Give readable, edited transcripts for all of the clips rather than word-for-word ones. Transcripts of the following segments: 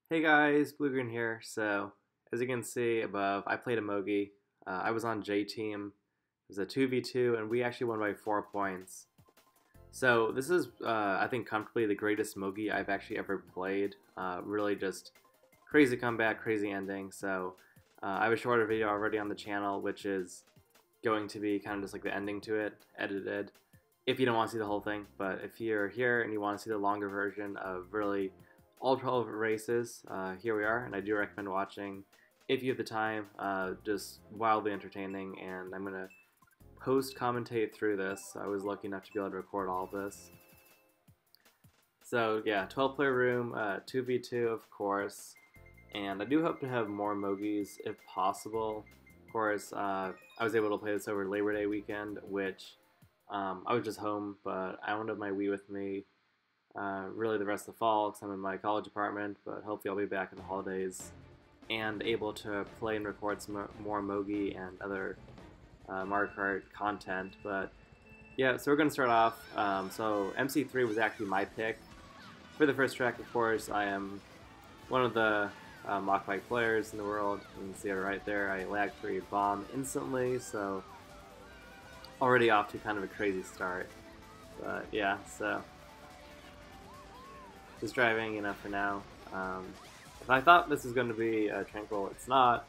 Hey guys, Blue Green here. So, as you can see above, I played a Mogi. I was on J team. It was a 2v2, and we actually won by 4 points. So, this is, I think, comfortably the greatest Mogi I've actually ever played. Really just crazy comeback, crazy ending. So, I have a shorter video already on the channel, which is going to be kind of just like the ending to it, edited, if you don't want to see the whole thing. But if you're here and you want to see the longer version of really all 12 races, here we are, and I do recommend watching if you have the time. Just wildly entertaining, and I'm going to commentate through this. I was lucky enough to be able to record all of this. So yeah, 12 player room, 2v2 of course, and I do hope to have more Mogis if possible. Of course, I was able to play this over Labor Day weekend, which I was just home, but I wound up my Wii with me really the rest of the fall because I'm in my college apartment, but hopefully I'll be back in the holidays and able to play and record some more Mogi and other Mario Kart content. But yeah, so we're going to start off. So MC3 was actually my pick. For the first track, of course, I am one of the mock bike players in the world. You can see it right there. I lag-free bomb instantly, so already off to kind of a crazy start. But yeah, so just driving, for now. If I thought this was going to be tranquil, it's not.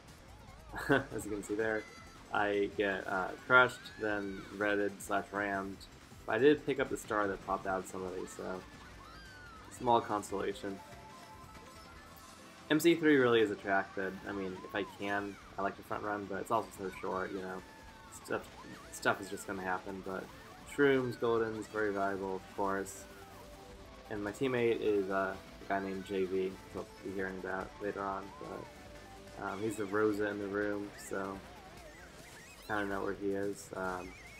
As you can see there, I get crushed, then redded/rammed. But I did pick up the star that popped out of somebody, so small consolation. MC3 really is a track that, if I can, I like to front run, but it's also so short, stuff is just going to happen. But Shrooms, Golden's very valuable, of course. And my teammate is a guy named JV, you'll be hearing about later on, but he's the Rosa in the room, so kind of know where he is.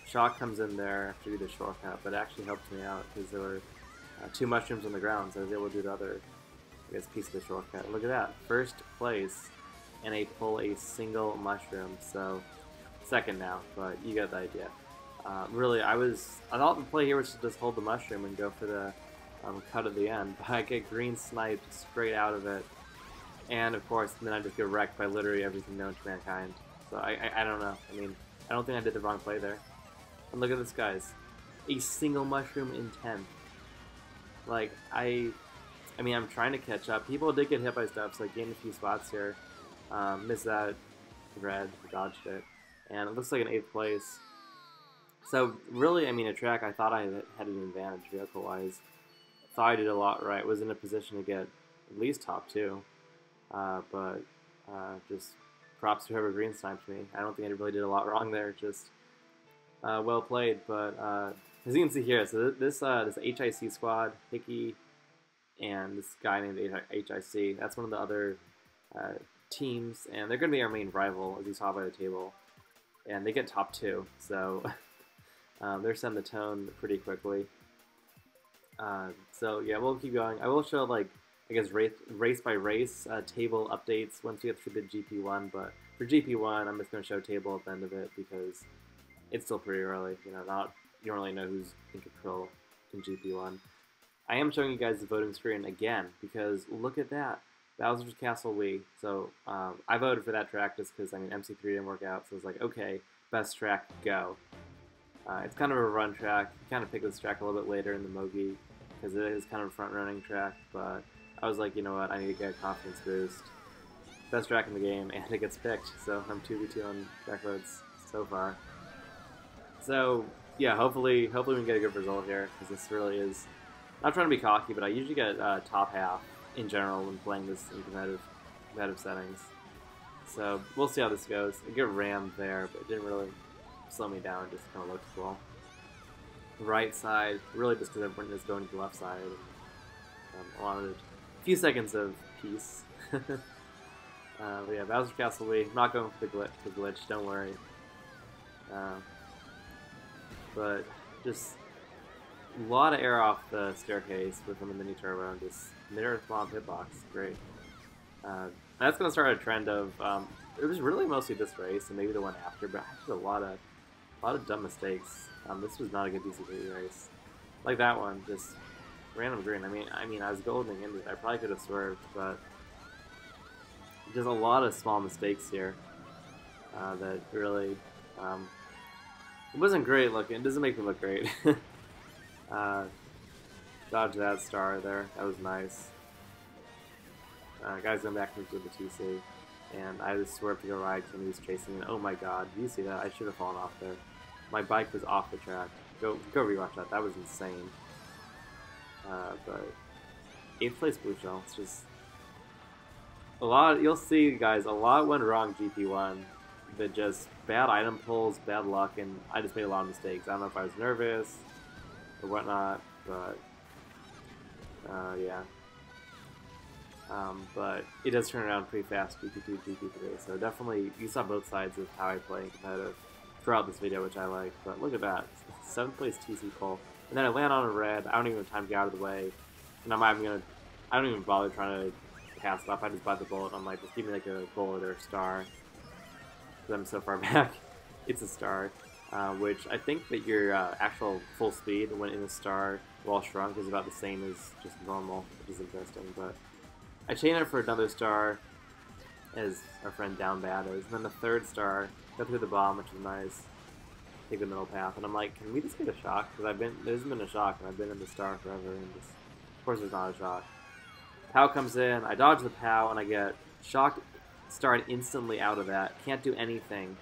Shock comes in there after we did a shortcut, but it actually helped me out because there were 2 mushrooms on the ground, so I was able to do the other, piece of the shortcut. Look at that, first place, and I pull a single mushroom, so second now, but you get the idea. Really, I thought the play here was to just hold the mushroom and go for the cut at the end, but I get green sniped straight out of it, and of course, then I just get wrecked by literally everything known to mankind. So I don't know. I don't think I did the wrong play there. And look at this, guys, a single mushroom in 10th. Like I'm trying to catch up. People did get hit by stuff, so I gained a few spots here. Missed that red, dodged it, and it looks like an 8th place. So really, a track I thought I had an advantage vehicle-wise. Thought I did a lot right. Was in a position to get at least top 2, but just props to whoever green sniped me. I don't think I really did a lot wrong there. Just well played. But as you can see here, so this HIC squad, Hickey, and this guy named HIC. That's one of the other teams, and they're going to be our main rival, as you saw by the table. And they get top 2, so they're setting the tone pretty quickly. So yeah, we'll keep going. I will show race by race table updates once we get through the GP1. But for GP1, I'm just going to show table at the end of it because it's still pretty early. You don't really know who's in control in GP1. I am showing you guys the voting screen again because look at that, Bowser's Castle Wii. So I voted for that track just because MC3 didn't work out, so I was like, okay, best track, go. It's kind of a run track. You kind of pick this track a little bit later in the Mogi because it is kind of a front-running track, but I was like, you know what, I need to get a confidence boost. Best track in the game, and it gets picked, so I'm 2v2 on track votes so far. So yeah, hopefully we can get a good result here because this really is, not trying to be cocky, but I usually get top half in general when playing this in competitive settings. So we'll see how this goes. I get rammed there, but it didn't really slow me down, just kind of looked cool. Right side, really just because everyone is going to the left side. I wanted a few seconds of peace. But yeah, Bowser's Castle Wii, not going for the glitch, don't worry. But just a lot of air off the staircase within the mini turbo and just mid-earth bomb hitbox, great. That's going to start a trend of, it was really mostly this race and maybe the one after, but I did a lot of dumb mistakes. This was not a good DCP race. Like that one, just random green. I was goldening into it. I probably could have swerved, but Just a lot of small mistakes here that really it wasn't great looking. It doesn't make me look great. uh, Dodge that star there. That was nice. Guy's going back into the TC, and I just swerved to go right, and he was chasing me. Oh my god, do you see that? I should have fallen off there. My bike was off the track. Go rewatch that. That was insane. But 8th place blue shell. It's just a lot. You'll see, guys. A lot went wrong GP1. But just bad item pulls, bad luck, and I just made a lot of mistakes. I don't know if I was nervous or whatnot, but yeah. But it does turn around pretty fast, GP2, GP3. So definitely, you saw both sides of how I play competitive throughout this video, which I like. But look at that, 7th place TC pull, and then I land on a red. I don't even have time to get out of the way, and I don't even bother trying to pass it off. I just buy the bullet. I'm like, just give me like a bullet or a star. Because I'm so far back. It's a star, which I think that your actual full speed when in a star while shrunk is about the same as just normal, which is interesting. But I chain it for another star, as our friend Down Bad is, and then the 3rd star, go through the bomb, which is nice, take the middle path, and I'm like, can we just get a shock? Because there hasn't been a shock, and I've been in the star forever, and just, of course there's not a shock. POW comes in, I dodge the POW, and I get shocked, starred instantly out of that, can't do anything,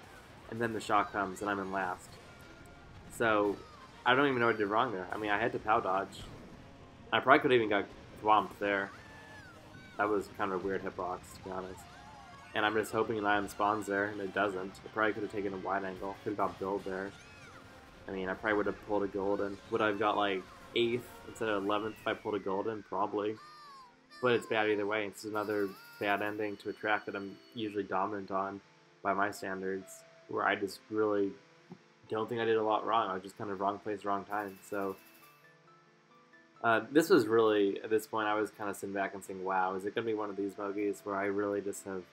and then the shock comes, and I'm in last. So, I don't even know what I did wrong there. I mean, I had to POW dodge. I probably could have even got thwomped there. That was kind of a weird hitbox, to be honest. And I'm just hoping an item spawns there, and it doesn't. I probably could have taken a wide angle, could have got build there. I mean, I probably would have pulled a golden. Would I have got like 8th instead of 11th if I pulled a golden? Probably. But it's bad either way. It's another bad ending to a track that I'm usually dominant on by my standards, where I just really don't think I did a lot wrong. I was just kind of wrong place, wrong time. So this was really, at this point, I was kind of sitting back and saying, wow, is it going to be one of these Mogis where I really just have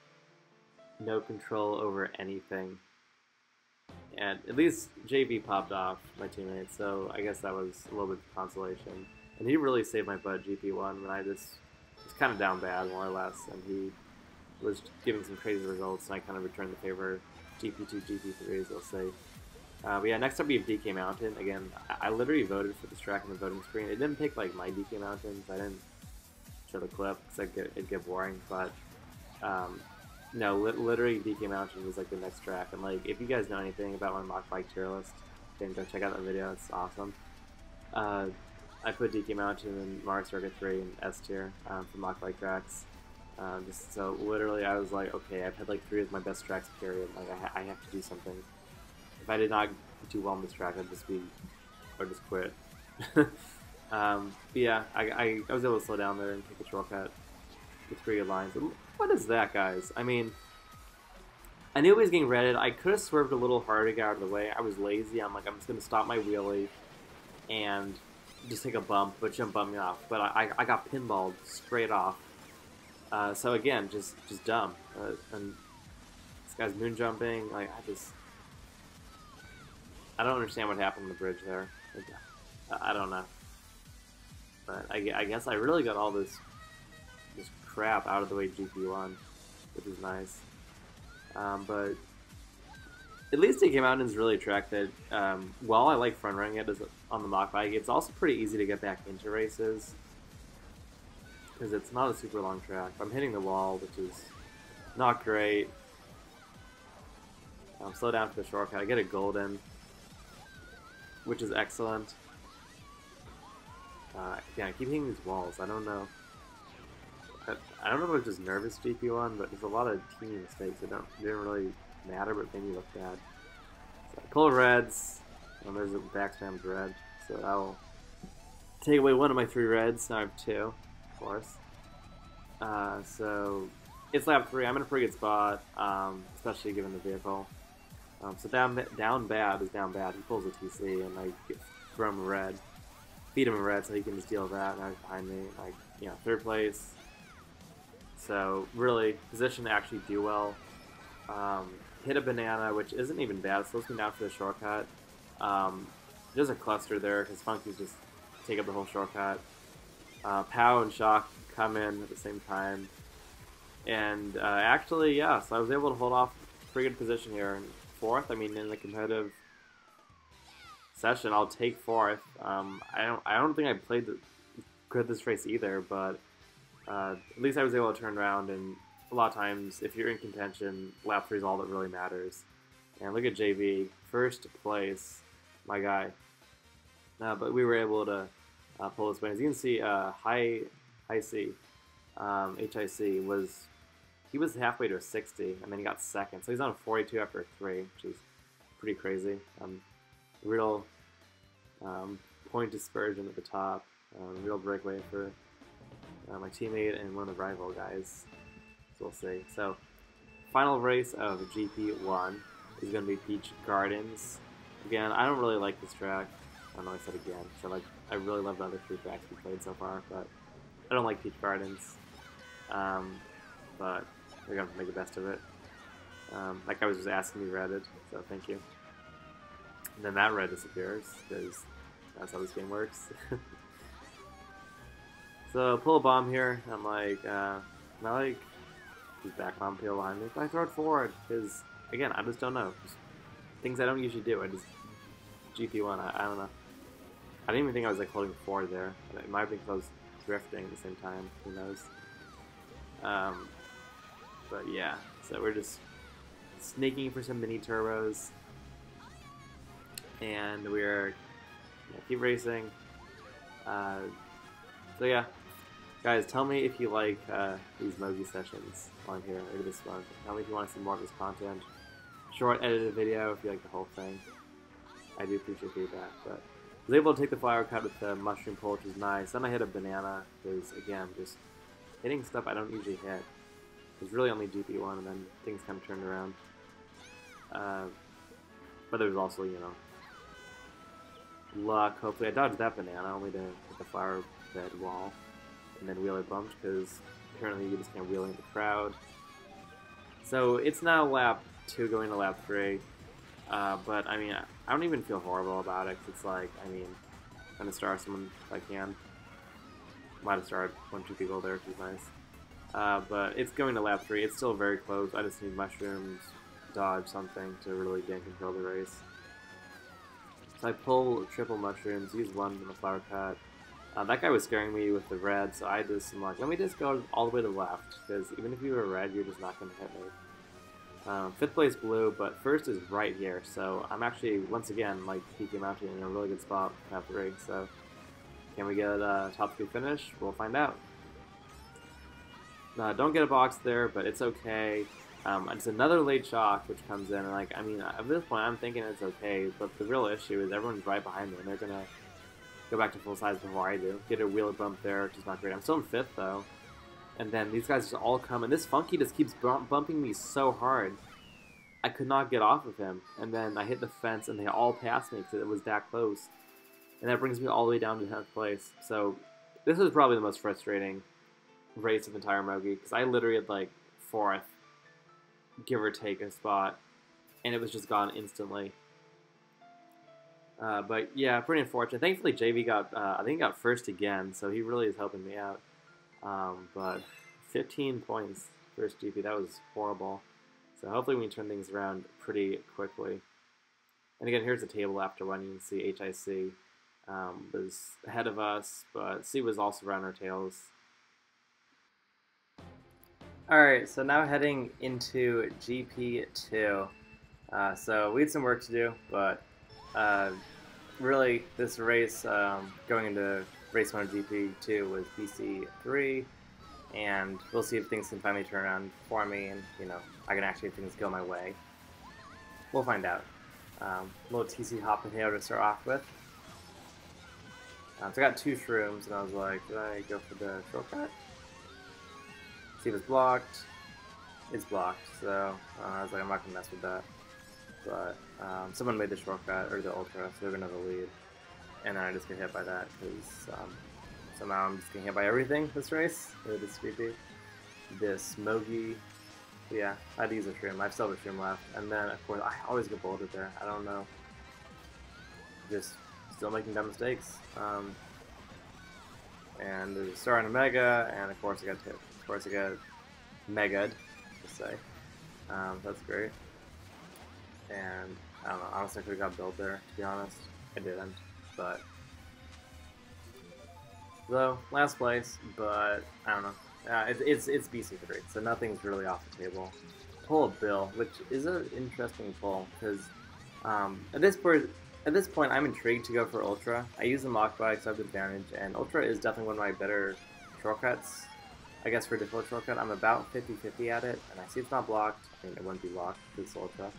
no control over anything? And at least JV popped off, my teammate, so I guess that was a little bit of consolation. And he really saved my butt GP1 when I just was kind of down bad, more or less, and he was giving some crazy results, and I kind of returned the favor GP2, GP3, as they'll say. But yeah, next up we have DK Mountain. Again, I literally voted for this track on the voting screen. It didn't pick like my DK Mountains. I didn't show the clip because it'd get boring. But no, literally DK Mountain was like the next track. And like, if you guys know anything about my mock bike tier list, then go check out that video. It's awesome. I put DK Mountain in Mario Circuit 3 and S tier for mock bike tracks. Just so literally, I was like, okay, I've had like 3 of my best tracks. Period. Like I have to do something. If I did not do well on this track, I'd just quit. But yeah, I was able to slow down there and take a shortcut with 3 good lines. What is that, guys? I mean, I knew it was getting redded. I could have swerved a little harder to get out of the way. I was lazy. I'm like, I'm just going to stop my wheelie and just take a bump, but shouldn't bump me off. But I got pinballed straight off. So again, just dumb. And this guy's moon jumping. Like, I don't understand what happened on the bridge there. I don't know. But I guess I really got all this crap out of the way GP1, which is nice. But at least DK Mountain's really a track that, while I like front running it on the mock bike, it's also pretty easy to get back into races. Because it's not a super long track. I'm hitting the wall, which is not great. Slow down for the shortcut. I get a golden, which is excellent. Yeah, I keep hitting these walls. I don't know. I don't know if I was just nervous GP1, but there's a lot of teeny mistakes that didn't really matter, but made me look bad. So I pull reds, and there's a backspammed red, so that'll take away one of my 3 reds. Now I have 2, of course. So it's lap 3. I'm in a pretty good spot, especially given the vehicle. So down bad is down bad. He pulls a TC, and I throw him a red, feed him a red, so he can just deal with that. Now he's behind me, and 3rd place. So really, position to actually do well. Hit a banana, which isn't even bad. It slows me down for the shortcut. There's a cluster there because Funky's just take up the whole shortcut. POW and Shock come in at the same time. And actually, yeah, so I was able to hold off a pretty good position here in fourth. I mean, in the competitive session, I'll take fourth. I don't think I played good this race either, but at least I was able to turn around. And a lot of times, if you're in contention, lap 3 is all that really matters. And look at JV, first place, my guy. But we were able to pull this win. As you can see, HIC was halfway to a 60, and then he got second. So he's on a 42 after a 3, which is pretty crazy. Real point dispersion at the top. Real breakaway for my teammate and one of the rival guys. So we'll see. So final race of GP1 is going to be Peach Gardens. Again, I don't really like this track. I don't know, I said again. So I really love the other 3 tracks we played so far, but I don't like Peach Gardens. But we're going to make the best of it. That guy was just asking me Reddit, so thank you. And then that red disappears, because that's how this game works. So pull a bomb here. I'm like, his back bomb peel behind me. But I throw it forward, because, again, I just don't know. Just things I don't usually do. I just, GP1, I don't know. I didn't even think I was like holding forward there. It might have been because I was drifting at the same time. Who knows? But yeah, so we're just sneaking for some mini turbos. And we're keep racing. So yeah, guys, tell me if you like these Mogi sessions on here or this month. Tell me if you want to see more of this content. Short edited video if you like the whole thing. I do appreciate feedback. But I was able to take the flower cut with the mushroom pull, which is nice. Then I hit a banana because again, just hitting stuff I don't usually hit. It was really only GP1, and then things kind of turned around. But there was also, you know, luck. Hopefully I dodged that banana only to hit the flower bed wall and then wheeler bumped, because apparently you just can't wheel into the crowd. So it's now lap 2 going to lap 3. But I mean, I don't even feel horrible about it, 'cause it's like, I mean, I'm gonna star someone if I can. Might have starred 1-2 people there, which is nice. But it's going to lap 3. It's still very close. I just need mushrooms, dodge something to really gain control of the race. So I pull triple mushrooms, use 1 in the flower cut. That guy was scaring me with the red, so I just am like, let me just go all the way to the left, because even if you were red, you're just not going to hit me. 5th place blue, but first is right here, so I'm actually, once again, like PK Mountain in a really good spot for lap 3, so can we get a top 3 finish? We'll find out. Don't get a box there, but it's okay. It's another late shock which comes in, and like, I mean, at this point I'm thinking it's okay, but the real issue is everyone's right behind me, and they're gonna go back to full size before I do. Get a wheeler bump there, which is not great. I'm still in 5th though, and then these guys just all come, and this Funky just keeps bumping me so hard. I could not get off of him, and then I hit the fence, and they all passed me because it was that close, and that brings me all the way down to 10th place. So this was probably the most frustrating race of the entire Mogi, because I literally had like 4th, give or take a spot, and it was just gone instantly. But yeah, pretty unfortunate. Thankfully, JV got, I think he got first again, so he really is helping me out. But 15 points first GP, that was horrible. So hopefully we can turn things around pretty quickly. And again, here's the table after one. You can see HIC was ahead of us, but C was also around our tails. Alright, so now heading into GP2. So we had some work to do, but really this race, going into race 1 of GP2 was BC3, and we'll see if things can finally turn around for me, and you know, I can actually have things go my way. We'll find out. Little TC hop and hail to start off with. So I got 2 shrooms, and I was like, did I go for the shortcut? See if it's blocked. It's blocked, so I was like, I'm not gonna mess with that. But someone made the shortcut, or the ultra, so they're gonna have a lead. And then I just get hit by that, because somehow I'm just getting hit by everything this race. This creepy. This Mogi. Yeah, I had to use a shroom. I still have a shroom left. And then, of course, I always get bulleted there. I don't know. Just still making dumb mistakes. And there's a star and a mega, and of course I got hit. Of course I got Mega'd, to say. That's great. And I don't know, honestly I could have got built there, to be honest. I didn't, but though last place, but I don't know. It's BC3, so nothing's really off the table. Pull a Bill, which is an interesting pull because at this point I'm intrigued to go for Ultra. I use the Mach Bike, so I have the advantage, and Ultra is definitely one of my better shortcuts. I guess for a difficult shortcut, I'm about 50-50 at it, and I see it's not blocked. I mean, it wouldn't be blocked because it's Ultra.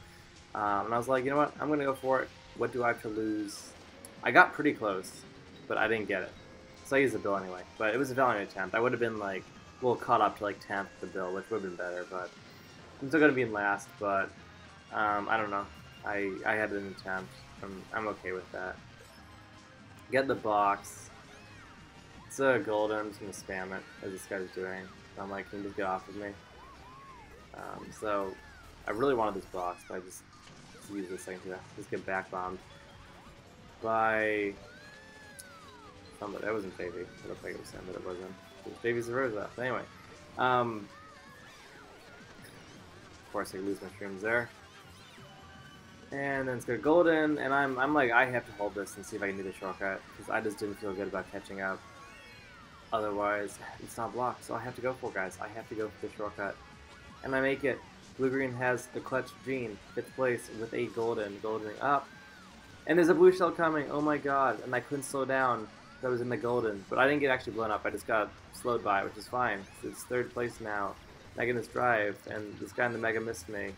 And I was like, you know what? I'm gonna go for it. What do I have to lose? I got pretty close, but I didn't get it. So I used the Bill anyway. But it was a valiant attempt. I would have been like, well, caught up to like 10th the Bill, which would have been better. But I'm still gonna be in last. But I don't know. I had an attempt. I'm okay with that. Get the box. It's a golden. I'm just gonna spam it as this guy's doing. I'm like, can you just get off of me? So I really wanted this box, but I just use this thing to just get back bombed by somebody. That wasn't JV. It looked like it was him, but it wasn't. It was JV's Rosa. Anyway, of course I lose my shrooms there. And then it's got golden, and I'm like, I have to hold this and see if I can do the shortcut, because I just didn't feel good about catching up. Otherwise, it's not blocked, so I have to go for it, guys. I have to go for the shortcut. And I make it. Blue-green has the clutch gene, 5th place with a golden up. And there's a blue shell coming, oh my god, and I couldn't slow down. That was in the golden, but I didn't get actually blown up, I just got slowed by, which is fine. It's 3rd place now. I can just drive, and this guy in the Mega missed me.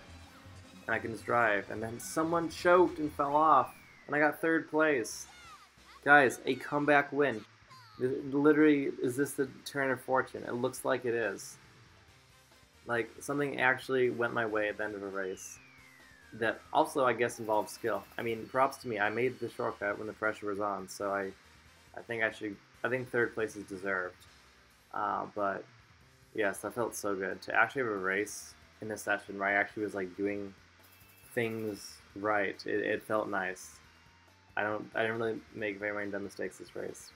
And I can just drive, and then someone choked and fell off, and I got 3rd place. Guys, a comeback win. Literally, is this the turn of fortune? It looks like it is. Like, something actually went my way at the end of a race. That also, I guess, involves skill. I mean, props to me. I made the shortcut when the pressure was on, so I think I think 3rd place is deserved. But, yes, that felt so good. To actually have a race in a session where I actually was, like, doing things right. It felt nice. I didn't really make very many dumb mistakes this race.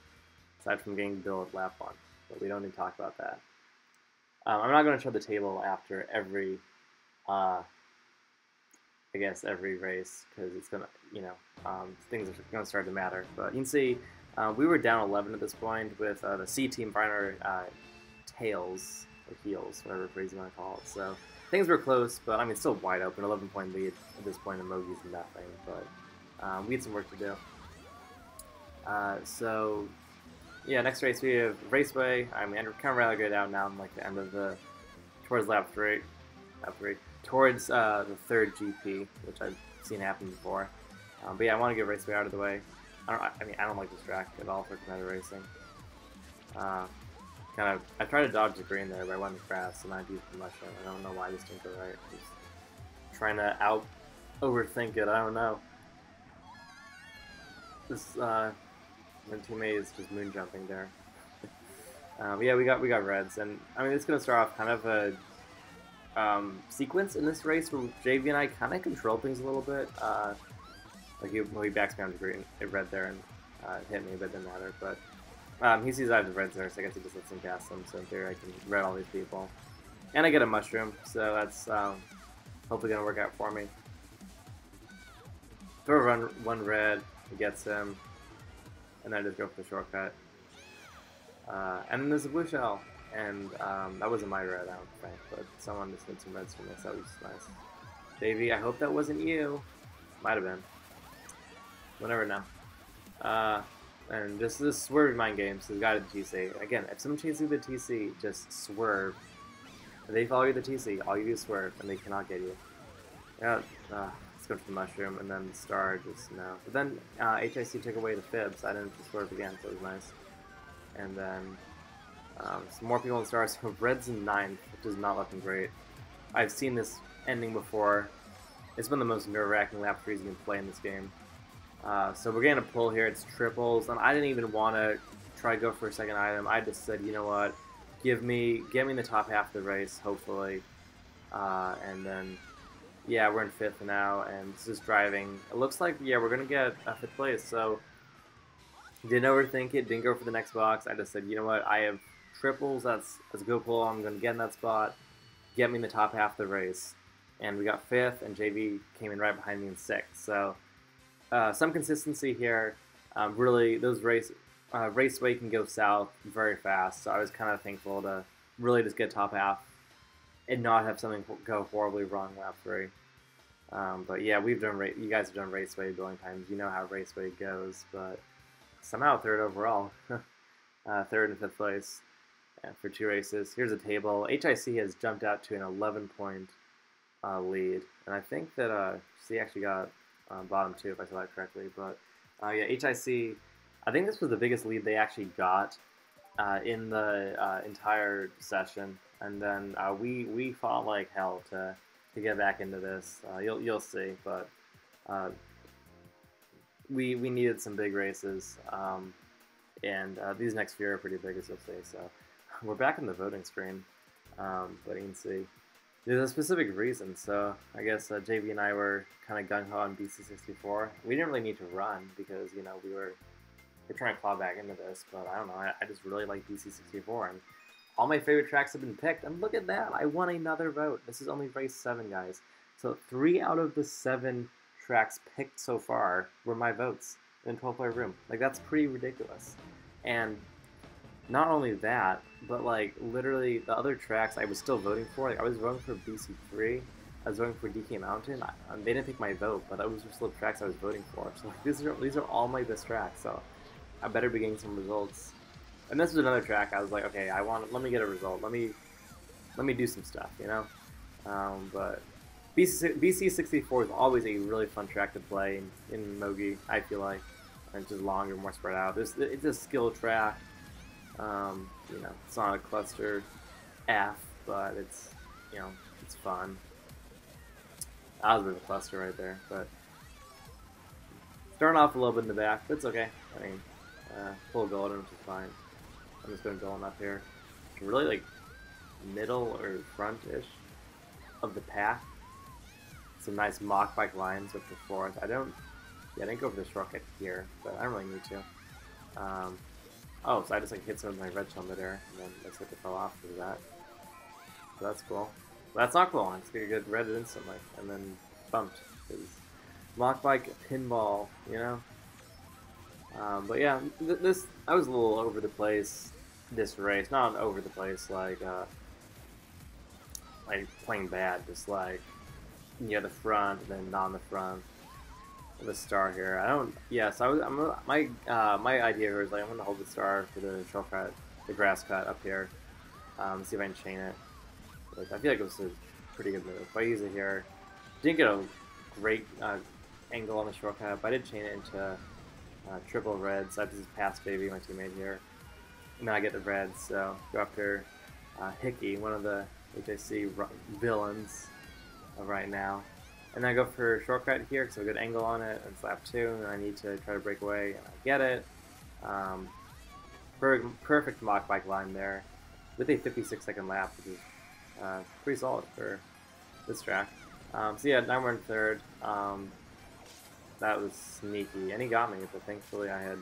Aside from getting Bill at lap 1. But we don't need to talk about that. I'm not going to show the table after every, I guess, every race, because it's going to, you know, things are going to start to matter. But you can see we were down 11 at this point with the C team fighting our tails, or heels, whatever phrase you want to call it. So things were close, but I mean, still wide open, 11-point lead at this point, and Mogi's nothing. But we had some work to do. So yeah, next race we have Raceway. I mean, I'm kind of rather good out now. I'm like the end of towards lap 3, towards the 3rd GP, which I've seen happen before. But yeah, I want to get Raceway out of the way. I don't like this track at all for competitive racing. I tried to dodge the green there, but I went in grass, and I used the mushroom. I don't know why this didn't go right. Just trying to overthink it. I don't know. This my teammate is just moon jumping there. Yeah, we got reds, and I mean it's gonna start off kind of a sequence in this race where JV and I kind of control things a little bit. Like he backs me on the green, it red there, and hit me, but it didn't matter. But he sees I have the reds there, so I guess he just lets me pass them. So in theory, I can red all these people, and I get a mushroom, so that's hopefully gonna work out for me. Throw one red, he gets him. And then I just go for the shortcut. And then there's a blue shell. And that wasn't my red, I don't think, but someone just did some reds for me, so that was nice. JV, I hope that wasn't you. Might have been. We'll never know. And just swerve mind games, so got a TC. Again, if someone chases you the TC, just swerve. If they follow you the TC, all you do is swerve, and they cannot get you. Yeah, let's go for the mushroom, and then the star, just no. But then HIC took away the fibs, I didn't just swerve again, so it was nice. And then some more people in the stars, so red's in 9th, which is not looking great. I've seen this ending before. It's one of the most nerve-wracking lap 3s you can play in this game. So we're getting a pull here, it's triples, and I didn't even want to try to go for a second item. I just said, you know what, get me in the top half of the race, hopefully. And then, yeah, we're in 5th now, and this is driving. It looks like, yeah, we're going to get a 5th place, so didn't overthink it, didn't go for the next box. I just said, you know what, I have triples, that's a good pull, I'm going to get in that spot. get me in the top half of the race. And we got 5th, and JV came in right behind me in 6th. So some consistency here. Really, those raceway can go south very fast. So I was kind of thankful to really just get top half and not have something go horribly wrong lap 3. But yeah, you guys have done raceway a billion times. You know how raceway goes, but somehow 3rd overall, 3rd and 5th place for 2 races. Here's a table. HIC has jumped out to an 11-point lead, and I think that C actually got bottom 2 if I saw that correctly. But yeah, HIC, I think this was the biggest lead they actually got in the entire session, and then we fought like hell to get back into this. You'll see, but we needed some big races, and these next few are pretty big, as you'll see. So we're back in the voting screen, but you can see there's a specific reason. So I guess JV and I were kind of gung ho on BC64. We didn't really need to run because we're trying to claw back into this, but I don't know. I just really like BC64, and all my favorite tracks have been picked, and look at that! I won another vote. This is only race 7, guys. So 3 out of the 7 tracks picked so far were my votes in a 12-player room. Like, that's pretty ridiculous. And not only that, but like literally the other tracks I was still voting for. Like, I was voting for BC3. I was voting for DK Mountain. They didn't pick my vote, but those were still the tracks I was voting for. So like, these are all my best tracks. So I better be getting some results. And this was another track. I was like, okay, let me get a result. Let me do some stuff, But BC64 is always a really fun track to play in Mogi. I feel like, and it's just longer, more spread out. It's a skill track. It's not a cluster F, but it's it's fun. That was a bit of a cluster right there, but starting off a little bit in the back, but it's okay. I mean, full golden, which is fine. I'm just going golden up here. Really like middle or front-ish of the pack. Some nice mock bike lines with the 4th. I didn't go for the shortcut here, but I don't really need to. Oh, so I just like hit some of my red shell midair, and then looks like it fell off because of that. So that's cool. But that's not cool. I just get red instantly, and then bumped. Because mock bike pinball, But yeah, this I was a little over the place this race. Not over the place like playing bad, just like near the front and then not on the front. The star here. My idea here is like I'm gonna hold the star for the shell cut, the grass cut up here. See if I can chain it. Like, I feel like it was a pretty good move. If I use it here, didn't get a great angle on the shortcut, but I did chain it into triple red. So I just pass JV, my teammate here, and then I get the red. So go after Hickey, one of the HIC villains right now. And then I go for a shortcut here because I have a good angle on it, and slap 2, and I need to try to break away, and I get it. Perfect mock bike line there with a 56-second lap, which is pretty solid for this track. So yeah, now we're in 3rd. That was sneaky, and he got me, but thankfully I had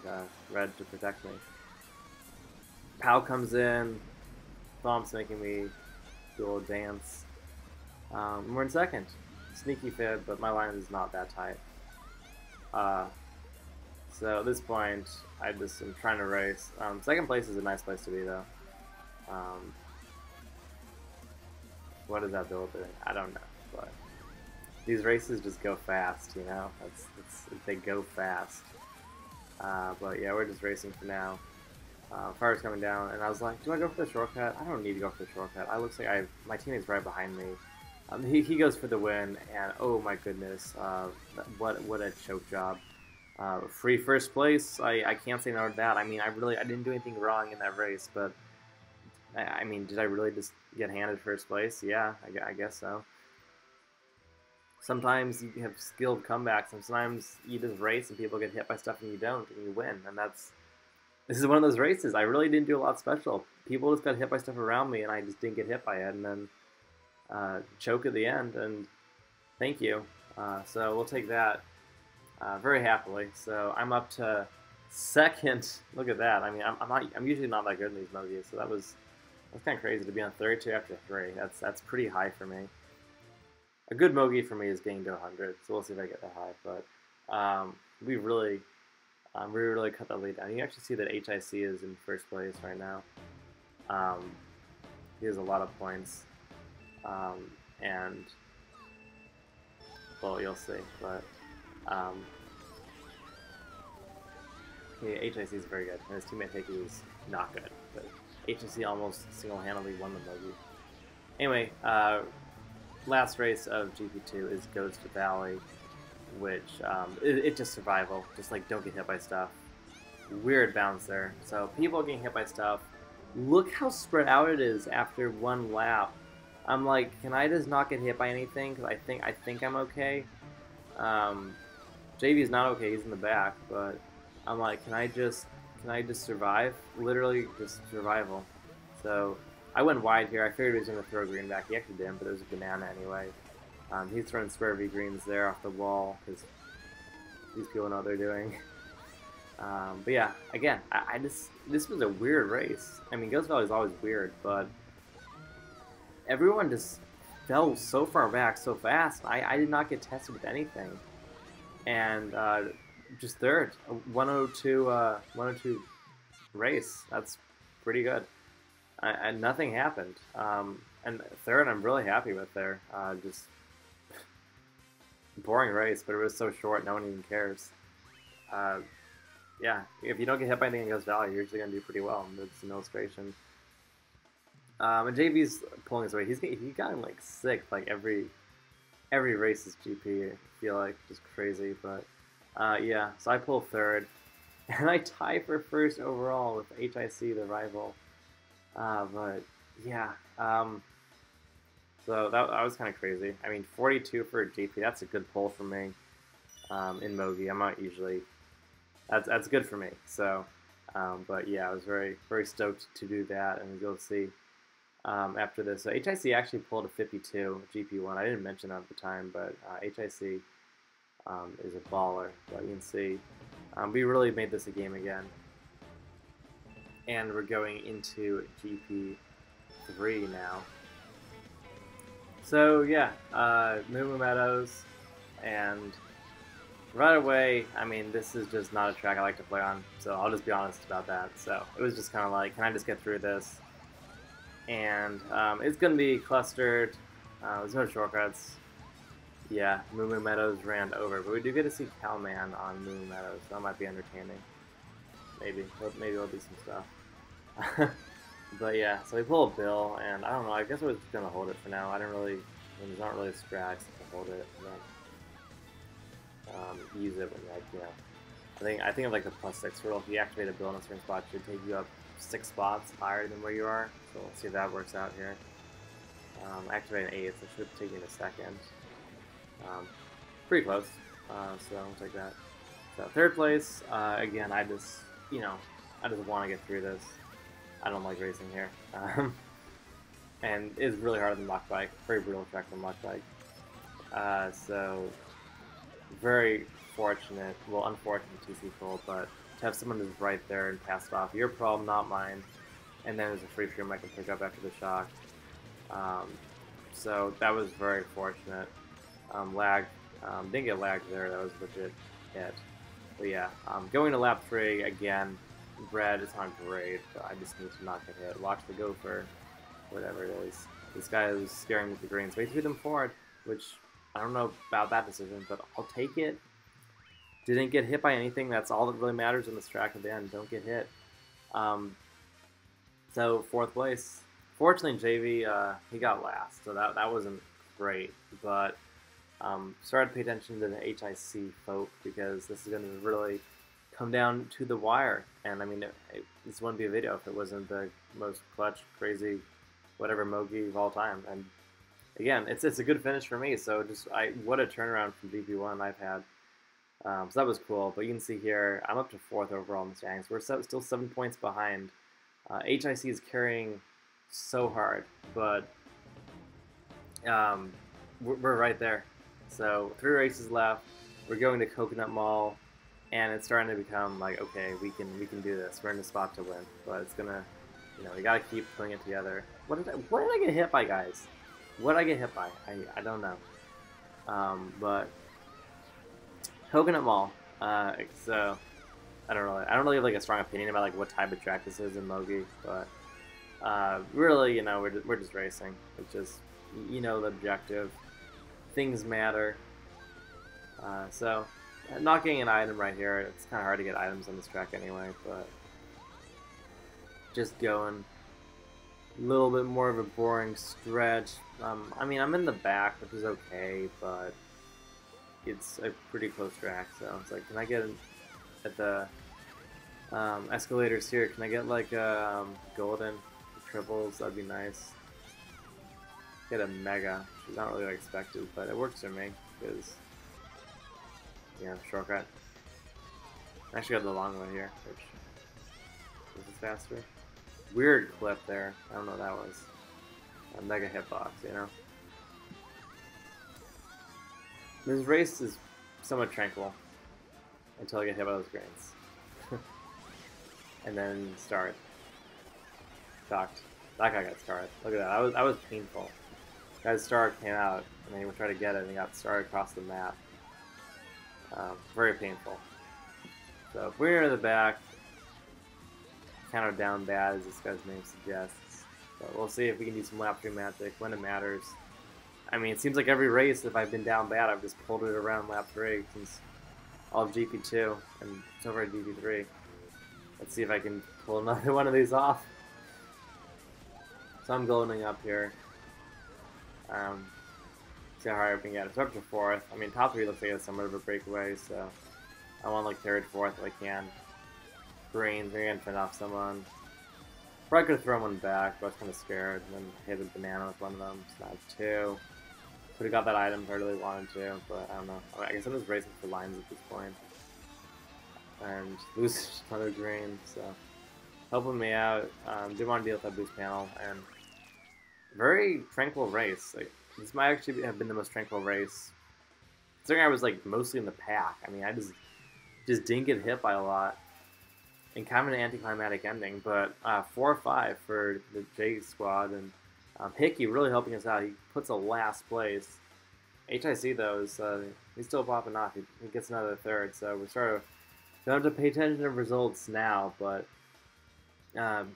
red to protect me. Pal comes in, Thump's making me do a little dance. We're in 2nd. Sneaky fib, but my line is not that tight. So at this point, I just am trying to race. 2nd place is a nice place to be, though. What is that build doing? I don't know, but these races just go fast, they go fast. But yeah, we're just racing for now. Fire's coming down, and I was like, do I go for the shortcut? I don't need to go for the shortcut. It looks like my teammate's right behind me. He goes for the win, and oh my goodness, what a choke job. Free 1st place, I can't say no to that. I mean, I didn't do anything wrong in that race, but I mean, did I really just get handed 1st place? Yeah, I guess so. Sometimes you have skilled comebacks, and sometimes you just race and people get hit by stuff and you don't, and you win, and this is one of those races. I really didn't do a lot special. People just got hit by stuff around me, and I just didn't get hit by it, and then choke at the end, and thank you. So we'll take that very happily. So I'm up to 2nd. Look at that. I mean, I'm usually not that good in these Mogies, so that was That's kind of crazy to be on 32 after 3. That's pretty high for me. A good Mogi for me is getting to 100, so we'll see if I get that high. But we really cut that lead down. You actually see that HIC is in first place right now. He has a lot of points, and well, you'll see. But HIC is very good, and his teammate Hickey is not good. But HIC almost single-handedly won the Mogi. Anyway, last race of GP2 is Ghost Valley, which it's just survival. Just like don't get hit by stuff. Weird bounce there. So people are getting hit by stuff. Look how spread out it is after one lap. I'm like, can I just not get hit by anything? Because I think I'm okay. JV's not okay. He's in the back, but I'm like, can I just survive? Literally just survival. So I went wide here. I figured he was going to throw green back. He actually didn't, but it was a banana anyway. He's throwing swervy greens there off the wall because these people know what they're doing. But yeah, again, this was a weird race. I mean, Ghost Valley is always weird, but everyone just fell so far back so fast. I did not get tested with anything, and just third, 102 race. That's pretty good. And nothing happened. And third, I'm really happy with there. Just boring race, but it was so short, no one even cares. Yeah, if you don't get hit by anything in Ghost Valley, you're usually going to do pretty well. That's an illustration. And JV's pulling his weight. He got him like sixth, like every race is GP. I feel like just crazy, but yeah. So I pull third, and I tie for first overall with HIC, the rival. But yeah, so that was kind of crazy. I mean, 42 for a GP. That's a good pull for me in Mogi. I'm not usually. That's good for me. So, but yeah, I was very stoked to do that, and you'll see after this. So HIC actually pulled a 52 GP1. I didn't mention that at the time, but HIC is a baller. But you can see we really made this a game again, and we're going into GP3 now. So yeah, Moo Meadows, and right away, I mean, this is just not a track I like to play on, so I'll just be honest about that. So it was just kind of like, can I just get through this? And it's going to be clustered. There's no shortcuts. Yeah, Moo Meadows ran over, but we do get to see Cowman on Moo Meadows. So that might be entertaining. Maybe there'll be some stuff. But yeah, so we pull a bill, and I don't know. I guess I was just gonna hold it for now. There's not really a strat to hold it. Use it when I think of like the +6 rule. If you activate a bill in a certain spot, it should take you up 6 spots higher than where you are. So we'll see if that works out here. Activate an 8, so it should take you in a second. Pretty close. So I'll take that. So third place. Again, I just want to get through this. I don't like racing here. And it's really harder than Mock Bike. Very brutal track than Mock Bike. So very fortunate, well, unfortunate TC pull, but to have someone who's right there and pass it off, your problem, not mine, and then there's a free frame I can pick up after the shock. So that was very fortunate. Lag, didn't get lagged there, that was legit hit. But yeah, going to lap 3 again, red is not great, but I just need to not get hit. Watch the gopher, whatever it is. This guy is scaring me with the greens, but he threw them forward, which I don't know about that decision, but I'll take it. Didn't get hit by anything. That's all that really matters in this track at the end. Don't get hit. So fourth place. Fortunately, JV he got last, so that wasn't great. But started to pay attention to the HIC folk because this is going to really come down to the wire. And I mean, this wouldn't be a video if it wasn't the most clutch, crazy, whatever Mogi of all time. And again, it's a good finish for me. So what a turnaround from GP1 I've had. So that was cool. But you can see here, I'm up to 4th overall in the standings. We're still 7 points behind. HIC is carrying so hard, but we're right there. So 3 races left. We're going to Coconut Mall, and it's starting to become like, okay, we can do this. We're in the spot to win, but it's gonna you know, we gotta keep putting it together. What did I get hit by, guys? What did I get hit by? I don't know. But Coconut Mall. So I don't really have like a strong opinion about like what type of track this is in Mogi, but really, you know, we're just racing. It's just, you know, the objective. Things matter. So not getting an item right here. It's kind of hard to get items on this track anyway, but just going a little bit more of a boring stretch. I mean, I'm in the back, which is okay, but it's a pretty close track, so it's like, can I get at the escalators here? Can I get like a golden triples? That'd be nice. Get a mega, which is not really what I expected, but it works for me because, yeah, shortcut. I actually got the long way here, which is faster. Weird clip there. I don't know what that was. A mega hitbox, you know. This race is somewhat tranquil until I get hit by those grains. And then start. Shocked. That guy got starred. Look at that. That was painful. Guy's star came out, and then he would try to get it, and he got starred across the map. Very painful. So if we're in the back, counter down bad, as this guy's name suggests. But we'll see if we can do some lap 3 magic when it matters. I mean, it seems like every race, if I've been down bad, I've just pulled it around lap 3 since all of GP2 and so far GP3. Let's see if I can pull another one of these off. So I'm going up here. See how high I can get. It's up to 4th. I mean, top 3 looks like it's somewhat of a breakaway, so I want like 3rd, 4th if I can. Brains, maybe I can fend off someone. Probably could have thrown one back, but I was kind of scared. And then hit a banana with one of them. So now 2. Could have got that item if I really wanted to, but I don't know. I guess I'm just racing for lines at this point. And lose another green, so helping me out. Didn't want to deal with that boost panel, and very tranquil race. Like, this might actually have been the most tranquil race. Considering I was like mostly in the pack. I mean, I just didn't get hit by a lot. And kind of an anticlimactic ending, but 4-5 for the J squad, and Hickey really helping us out. He puts a last place. HIC though is he's still popping off. He gets another 3rd, so we're sort of don't have to pay attention to results now, but I'm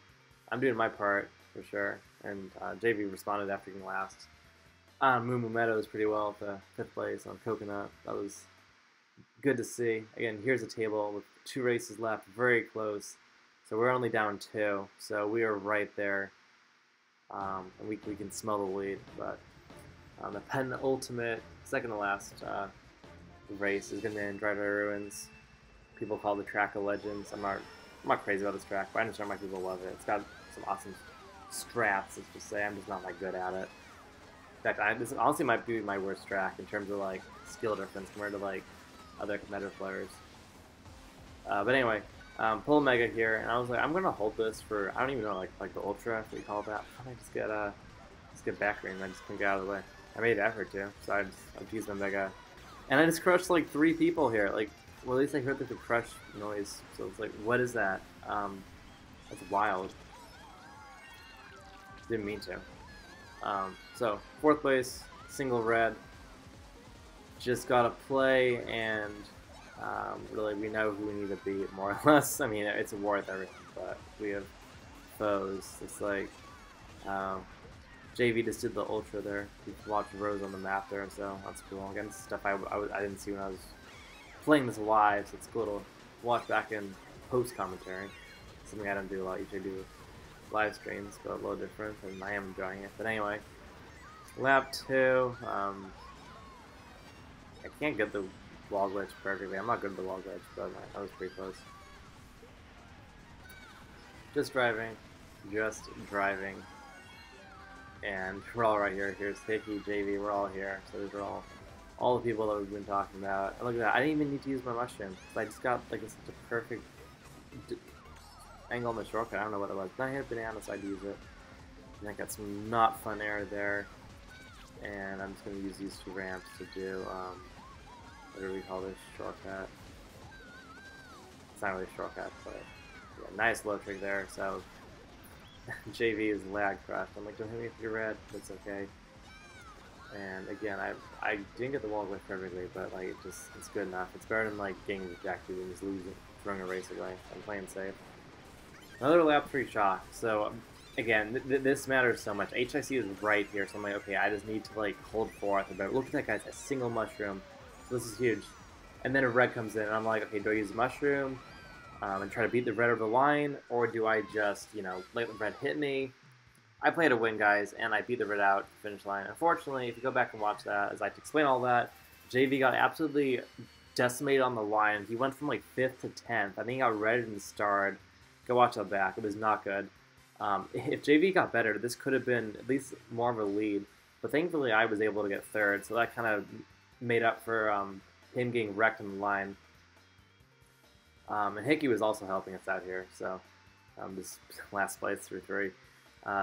doing my part for sure. And JV responded after getting last. Moo Meadows pretty well to 5th place on Coconut. That was good to see. Again, here's a table with 2 races left, very close. So we're only down 2, so we are right there. And we can smell the lead. But the penultimate, second to last race is going to be in Dry Ruins. People call the track of legends. I'm not crazy about this track, but I understand why people love it. It's got some awesome strats, let's just say. I'm just not that good at it. In fact, this honestly might be my worst track in terms of like skill difference compared to like other competitive players. But anyway, pull a mega here, and I was like, I'm gonna hold this for, I don't even know, like the ultra, what you call that. I just get back green, and I just couldn't get out of the way. I made an effort to, so I used my mega, and I just crushed like 3 people here. Like, well, at least I heard the crush noise, so it's like, what is that? That's wild. Didn't mean to. So 4th place, single red. Just gotta play, and really we know who we need to beat, more or less. I mean, it's worth everything, but we have foes. It's like JV just did the ultra there. You can watch Rose on the map there, so that's cool. Again, stuff I didn't see when I was playing this live, so it's cool to watch back in post commentary. Something I don't do a lot. Usually do live streams, but a little different, and I am enjoying it. But anyway, lap 2. I can't get the wall glitch perfectly. I'm not good at the wall glitch, but that was pretty close. Just driving, and we're all right here. Here's Hickey, JV, we're all here. So these are all the people that we've been talking about. And look at that, I didn't even need to use my mushroom. I just got like such a perfect angle on the shortcut. I don't know what it was. Then I hit banana, so I'd use it. And I got some not fun air there. And I'm just going to use these 2 ramps to do, what do we call this? Shortcut. It's not really a shortcut, but yeah, nice low trick there. So JV is lag crushed. I'm like, don't hit me with your red. That's okay. And again, I didn't get the wall away perfectly, but like it's good enough. It's better than like getting rejected and just losing, throwing a race away. I'm playing safe. Another lap 3 shock. So again, this matters so much. HIC is right here, so I'm like, okay, I just need to like hold fourth. But look at that, guys, a single mushroom. So this is huge. And then a red comes in, and I'm like, okay, do I use a mushroom and try to beat the red over the line, or do I just, you know, let the red hit me? I played a win, guys, and I beat the red out to the finish line. Unfortunately, if you go back and watch that, as I explain all that, JV got absolutely decimated on the line. He went from like 5th to 10th. I think he got redded and starred. Go watch that back. It was not good. If JV got better, this could have been at least more of a lead. But thankfully, I was able to get 3rd, so that kind of made up for him getting wrecked on the line. And Hickey was also helping us out here, so this last place through 3.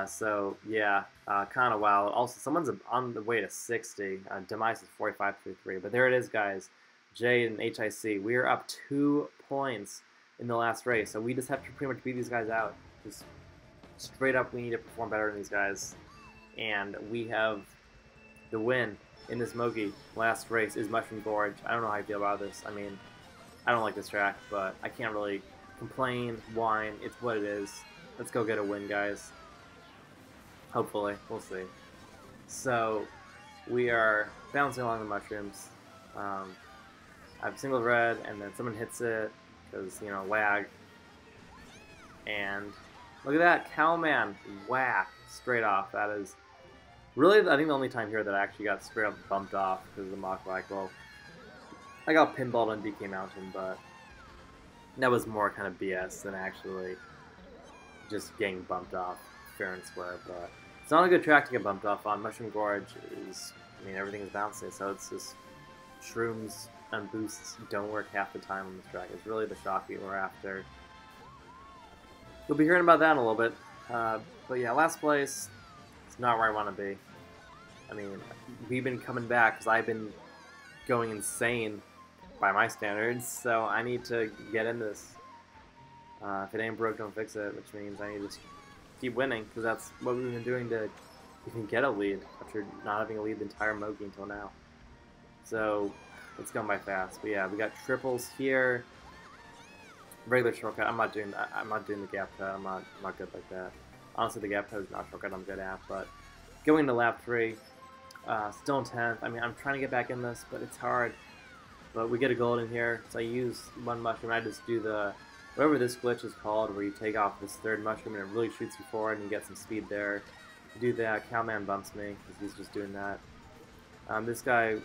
So yeah, kind of wild. Also, someone's on the way to 60. Demise is 45 through 3. But there it is, guys. J and HIC. We are up 2 points in the last race, so we just have to pretty much beat these guys out. Just straight up, we need to perform better than these guys, and we have the win in this Mogi last race is Mushroom Gorge. I don't know how I feel about this. I mean, I don't like this track, but I can't really complain, whine. It's what it is. Let's go get a win, guys. Hopefully, we'll see. So we are bouncing along the mushrooms. I have a single red, and then someone hits it because, you know, lag. And look at that, Cowman, whack, straight off. That is really, I think, the only time here that I actually got straight up bumped off because of the mock lag. Well, I got pinballed on DK Mountain, but that was more kind of BS than actually just getting bumped off fair and square. But it's not a good track to get bumped off on. Mushroom Gorge is, I mean, everything is bouncy, so it's just shrooms and boosts don't work half the time on this track. It's really the shock we're after. You'll be hearing about that in a little bit. But yeah, last place, it's not where I want to be. I mean, we've been coming back because I've been going insane by my standards, so I need to get in this. If it ain't broke, don't fix it, which means I need to keep winning, because that's what we've been doing to even get a lead after not having a lead the entire Mogi until now. So it's going by fast. But yeah, we got triples here. Regular shortcut. I'm not doing that. I'm not doing the gap cut. I'm not good like that. Honestly, the gap cut is not a shortcut I'm good at. But going to lap 3, still in 10th. I mean, I'm trying to get back in this, but it's hard. But we get a gold in here, so I use one mushroom. I just do the whatever this glitch is called, where you take off this 3rd mushroom and it really shoots you forward and you get some speed there. You do that. Cowman bumps me because he's just doing that. This guy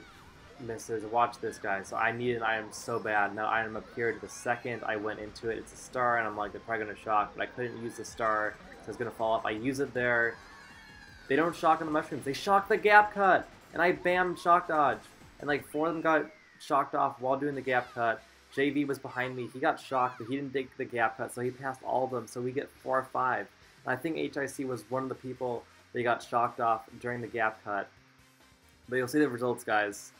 misses. Watch this guy. So I need an item so bad. Now item appeared the second I went into it. It's a star, and I'm like, they're probably going to shock, but I couldn't use the star, so it's going to fall off. I use it there. They don't shock on the mushrooms. They shock the gap cut, and I bam shock dodge. And like 4 of them got shocked off while doing the gap cut. JV was behind me. He got shocked, but he didn't take the gap cut, so he passed all of them. So we get 4 or 5. And I think HIC was one of the people that got shocked off during the gap cut. But you'll see the results, guys.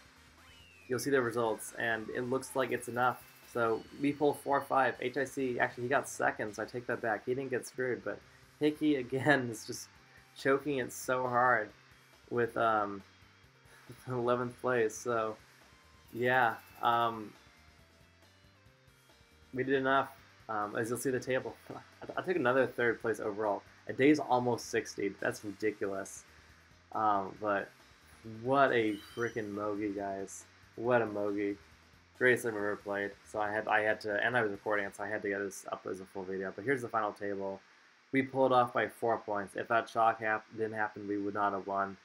You'll see the results, and it looks like it's enough. So we pull 4 or 5. HIC, actually, he got 2nd, so I take that back. He didn't get screwed, but Hickey, again, is just choking it so hard with 11th place. So, yeah, we did enough. As you'll see the table, I took another 3rd place overall. A day's almost 60. That's ridiculous. But what a freaking Mogi, guys. What a Mogi. Greatest I've ever played. So I had to, and I was recording it, so I had to get this up as a full video. But here's the final table. We pulled off by 4 points. If that shock didn't happen, we would not have won.